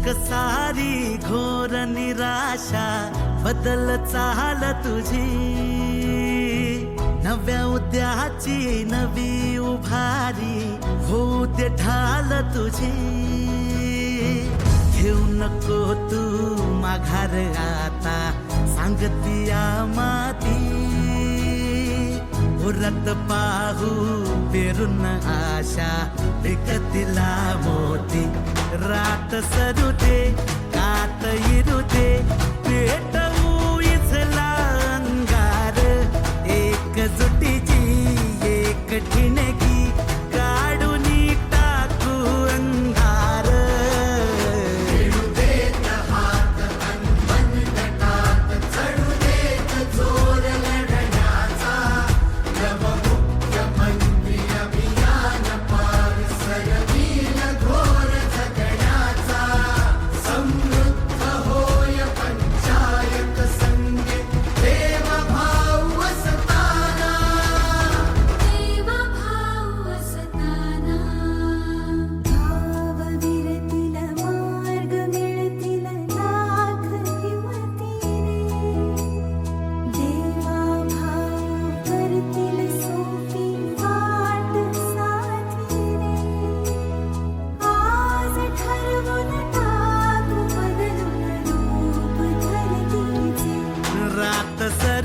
सारी घोर निराशा बदल चाल तुझी, नव्या उद्याची नवी उभारी होऊ दे ढाल तुझी. घेऊ नको तू माघार आता सांगतिया माती, उरत पाहू पेरून आशा विकतिला मोती. रात सरू दे कात इरू दे पेटवू इथला अंगार, एकजुटीची एक ठिणगी काढून टाकू अंधार. खेळू देत हात अनबंद टात, चढू देत जोर लढण्याचा. नवमुख्यमंत्री अभियान पार सरवील घोर जगण्याचा. समृद्ध होय पंचायत संगीत देवभाव असताना. देवभाव असताना. भावविरतील मार्ग मिळतील लाख हिमतीने. देवाभाव करतील सोपी वाट साथीने. आज ठरवून टाकू बदलून रूप धरतीचे. रात सर